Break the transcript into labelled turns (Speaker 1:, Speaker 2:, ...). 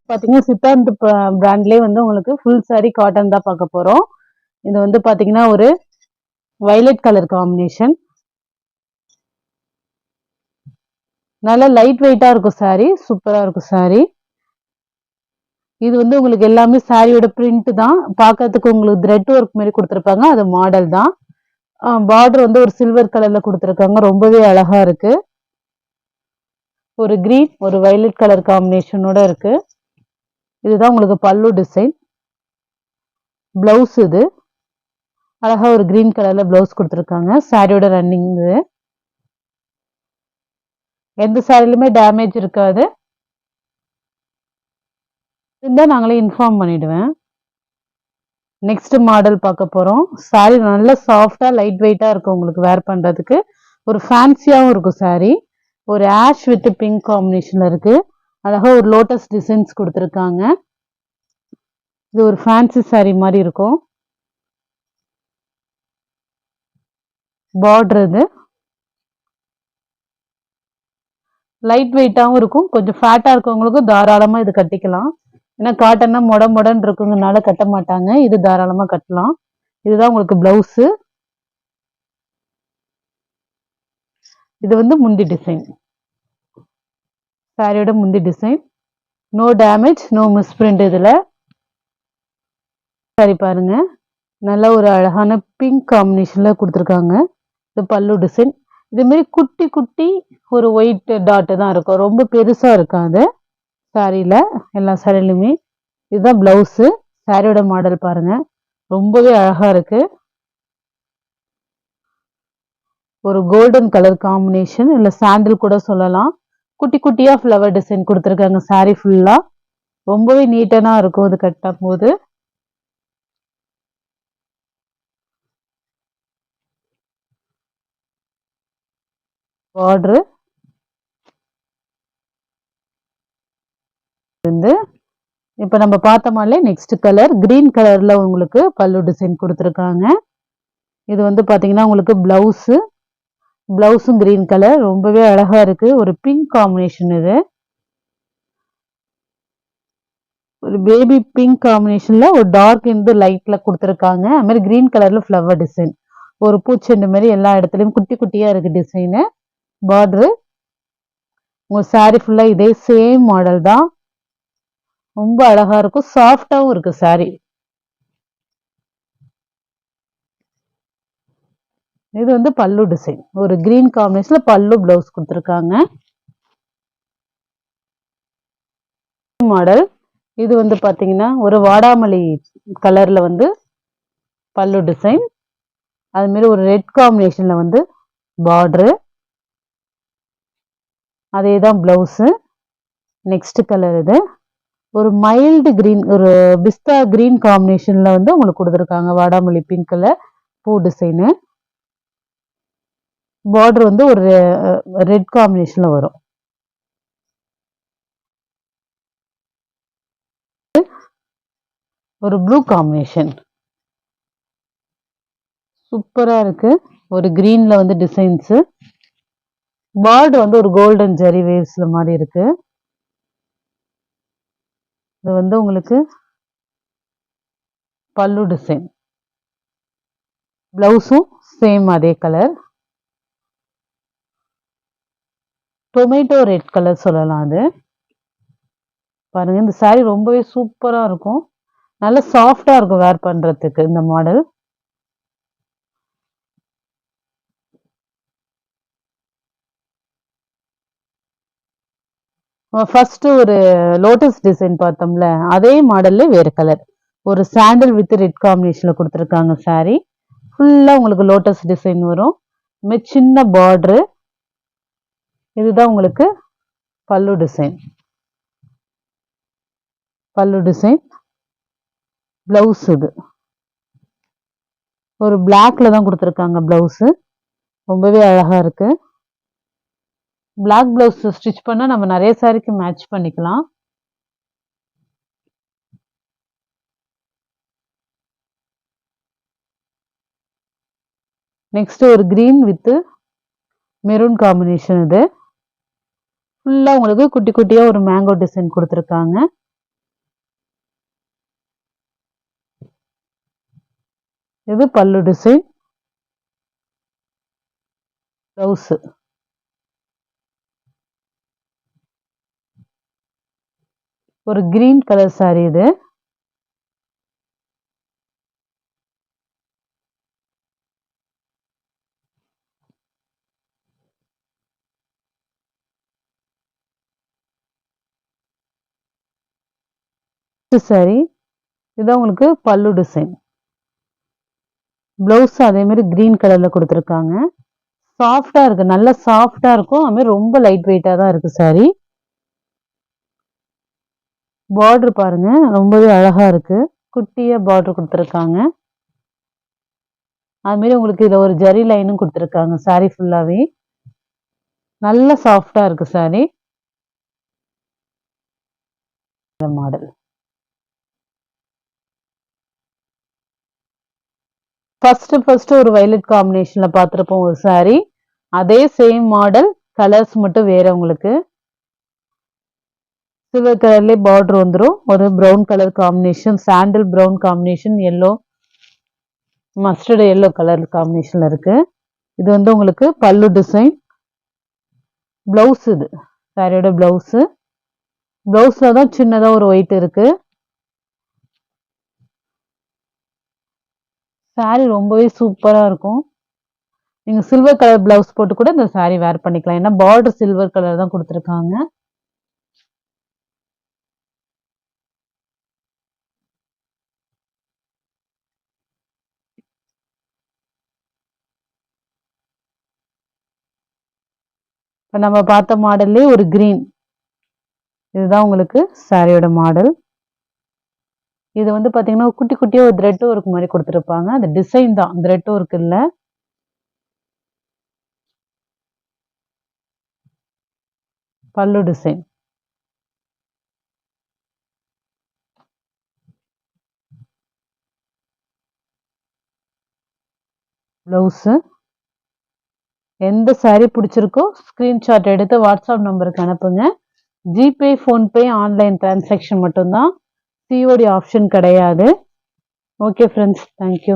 Speaker 1: பார்த்தீங்கன்னா சித்தாந்த் பிராண்ட்லேயே வந்து உங்களுக்கு ஃபுல் சாரி காட்டன் தான் பார்க்க போகிறோம். இது வந்து பார்த்தீங்கன்னா ஒரு வயலட் கலர் காம்பினேஷன். நல்ல லைட் வெயிட்டாக இருக்கும் சாரி, சூப்பராக இருக்கும் சாரி. இது வந்து உங்களுக்கு எல்லாமே சாரியோட பிரிண்ட் தான். பார்க்கறதுக்கு உங்களுக்கு த்ரெட் ஒர்க் மாதிரி கொடுத்துருப்பாங்க, அது மாடல் தான். பார்டர் வந்து ஒரு சில்வர் கலர்ல கொடுத்துருக்காங்க, ரொம்பவே அழகா இருக்கு. ஒரு கிரீன் ஒரு வயலட் கலர் காம்பினேஷனோட இருக்கு. இதுதான் உங்களுக்கு பல்லு டிசைன். பிளவுஸ் இது அழகா ஒரு கிரீன் கலர்ல பிளவுஸ் கொடுத்துருக்காங்க. சாரியோட ரன்னிங் இது. எந்த சாரிலுமே டேமேஜ் இருக்காது. இருந்தால் நாங்களே இன்ஃபார்ம் பண்ணிடுவேன். நெக்ஸ்ட் மாடல் பார்க்க போறோம். சாரி நல்ல சாஃப்டா லைட் வெயிட்டா இருக்கும், உங்களுக்கு வேர் பண்றதுக்கு ஒரு ஃபேன்சியாவும் இருக்கும் சாரி. ஒரு ஆஷ் வித் பிங்க் காம்பினேஷன்ல இருக்கு. அழகா ஒரு லோட்டஸ் டிசைன்ஸ் கொடுத்துருக்காங்க. இது ஒரு ஃபேன்சி சாரி மாதிரி இருக்கும். பார்டர் இது லைட் வெயிட்டாகவும் இருக்கும். கொஞ்சம் ஃபேட்டா இருக்கவங்களுக்கு தாராளமா இது கட்டிக்கலாம். ஏன்னா காட்டன்னா மொடன் இருக்குங்கனால கட்ட மாட்டாங்க. இது தாராளமா கட்டலாம். இதுதான் உங்களுக்கு பிளவுஸ். இது வந்து முந்தி டிசைன், சாரியோட முந்தி design. No damage, no misprint. இதுல சாரி பாருங்க, நல்ல ஒரு அழகான பிங்க் காம்பினேஷன்ல கொடுத்துருக்காங்க. இது பல்லு டிசைன். இது மாதிரி குட்டி குட்டி ஒரு ஒயிட் டாட் தான் இருக்கும், ரொம்ப பெருசா இருக்காது சாரியில, எல்லா சாரிலுமே. இதுதான் பிளவுஸ். சாரியோட மாடல் பாருங்க, ரொம்பவே அழகா இருக்கு. ஒரு கோல்டன் கலர் காம்பினேஷன், இல்ல சாண்டில் கூட சொல்லலாம். குட்டி குட்டியா ஃப்ளவர் டிசைன் கொடுத்துருக்காங்க சாரி ஃபுல்லா. ரொம்பவே நீட்டனா இருக்கும் இது கட்டும் போது. பார்டர் வந்து இப்ப நம்ம பார்த்த மாதிரிலே நெக்ஸ்ட் கலர் கிரீன் கலர்ல உங்களுக்கு பல்லு டிசைன் கொடுத்துருக்காங்க. இது வந்து பாத்தீங்கன்னா உங்களுக்கு பிளவுஸும் கிரீன் கலர், ரொம்பவே அழகா இருக்கு. ஒரு பிங்க் காம்பினேஷன், இது ஒரு பேபி பிங்க் காம்பினேஷன்ல ஒரு டார்க் இந்த லைட்ல கொடுத்துருக்காங்க. அது மாதிரி கிரீன் கலர்ல ஃப்ளவர் டிசைன், ஒரு பூச்செண்டு மாதிரி எல்லா இடத்துலயும் குட்டி குட்டியா இருக்கு டிசைனு. பார்டரு உங்க சாரி ஃபுல்லா இதே சேம் மாடல் தான். ரொம்ப அழகா இருக்கும், சாஃப்டாவும் இருக்கு சாரி. இது வந்து பல்லு டிசைன், ஒரு கிரீன் காம்பினேஷன்ல பல்லு பிளவுஸ் கொடுத்துருக்காங்க. மாடல் இது வந்து பாத்தீங்கன்னா ஒரு வாடாமல்லி கலர்ல வந்து பல்லு டிசைன். அது மாதிரி ஒரு ரெட் காம்பினேஷன்ல வந்து பார்டரு, அதே தான் பிளவுஸ். நெக்ஸ்ட் கலர் இது ஒரு மைல்டு கிரீன், ஒரு பிஸ்தா கிரீன் காம்பினேஷன்ல வந்து உங்களுக்கு கொடுத்துருக்காங்க. வாடாமல்லி பிங்க்ல பூ டிசைனு. பார்டர் வந்து ஒரு ரெட் காம்பினேஷன்ல வரும். ஒரு ப்ளூ காம்பினேஷன், சூப்பரா இருக்கு. ஒரு கிரீன்ல வந்து டிசைன்ஸ். பார்டர் வந்து ஒரு கோல்டன் ஜெரி வேவ்ஸ்ல மாதிரி இருக்கு. இது வந்து உங்களுக்கு பல்லு டிசைன், பிளவுஸும் சேம் அதே கலர், டொமேட்டோ ரெட் கலர் சொல்லலாம். அது பாருங்க, இந்த சாரி ரொம்பவே சூப்பரா இருக்கும், நல்ல சாஃப்டா இருக்கும் வேர் பண்றதுக்கு இந்த மாடல். ஃபர்ஸ்ட் ஒரு லோட்டஸ் டிசைன் பார்த்தோம்ல, அதே மாடல்ல வேற கலர், ஒரு சாண்டல் வித் ரெட் காம்பினேஷன்ல கொடுத்துருக்காங்க. சாரி ஃபுல்லா உங்களுக்கு லோட்டஸ் டிசைன் வரும், சின்ன பார்டரு. இதுதான் உங்களுக்கு பல்லு டிசைன். பல்லு டிசைன், பிளவுஸ் இது ஒரு பிளாக்ல தான் கொடுத்துருக்காங்க பிளவுஸ், ரொம்பவே அழகா இருக்கு. பிளாக் பிளவுஸ் ஸ்டிச் பண்ணா நம்ம நிறைய சாரிக்கு மேட்ச் பண்ணிக்கலாம். நெக்ஸ்ட் ஒரு கிரீன் வித் மெரூன் காம்பினேஷன். இது ஃபுல்லா உங்களுக்கு குட்டி குட்டியா ஒரு மேங்கோ டிசைன் கொடுத்துருக்காங்க. இது பல்லு டிசைன். ப்ளவுஸ் ஒரு கிரீன் கலர் சாரி இது. சாரி இதான் உங்களுக்கு பல்லு டிசைன். ப்ளவுஸ் அதே மாதிரி கிரீன் கலர்ல கொடுத்துருக்காங்க. சாஃப்டா இருக்கு, நல்ல சாஃப்டா இருக்கும். அது மாதிரி ரொம்ப லைட் வெயிட்டா தான் இருக்கு சாரி. பார்டர் பாருங்க, ரொம்பவே அழகா இருக்கு. குட்டியா பார்டர் கொடுத்துருக்காங்க. அது மாதிரி உங்களுக்கு இதுல ஒரு ஜரி லைனும் கொடுத்துருக்காங்க சாரி ஃபுல்லாவே. நல்ல சாஃப்டா இருக்கு சாரி. மாடல் ஃபர்ஸ்ட் ஒரு வயலட் காம்பினேஷன்ல பார்த்துருப்போம் ஒரு சாரி. அதே சேம் மாடல், கலர்ஸ் மட்டும் வேற. உங்களுக்கு சில்வர் கலர்லேயே பார்டர் வந்துடும். ஒரு brown colour combination, sandal brown combination, yellow, mustard yellow colour காம்பினேஷன்ல இருக்கு. இது வந்து உங்களுக்கு பல்லு டிசைன். பிளவுஸ் இது சாரியோட பிளவுஸ். பிளவுஸ்ல தான் சின்னதா ஒரு ஒயிட் இருக்கு. சாரி ரொம்பவே சூப்பரா இருக்கும். நீங்க சில்வர் கலர் பிளவுஸ் போட்டு கூட இந்த சாரி வேர் பண்ணிக்கலாம். ஏன்னா பார்டர் சில்வர் கலர் தான் கொடுத்துருக்காங்க. இப்போ நம்ம பார்த்த மாடல்லே ஒரு கிரீன், இதுதான் உங்களுக்கு சாரியோட மாடல். இது வந்து பாத்தீங்கன்னா குட்டி குட்டியா ஒரு த்ரெட் ஒர்க் மாதிரி கொடுத்துருப்பாங்க. அது டிசைன் தான், த்ரெட் ஒர்க் இல்ல. பல்லு டிசைன். பிளவுஸ். எந்த சாரி பிடிச்சிருக்கோ ஸ்கிரீன்ஷாட் எடுத்து வாட்ஸ்அப் நம்பருக்கு அனுப்புங்க. ஜிபே, ஃபோன்பே, ஆன்லைன் டிரான்சாக்ஷன் மட்டும்தான். சிஓடி ஆப்ஷன் கிடையாது. Okay friends, thank you.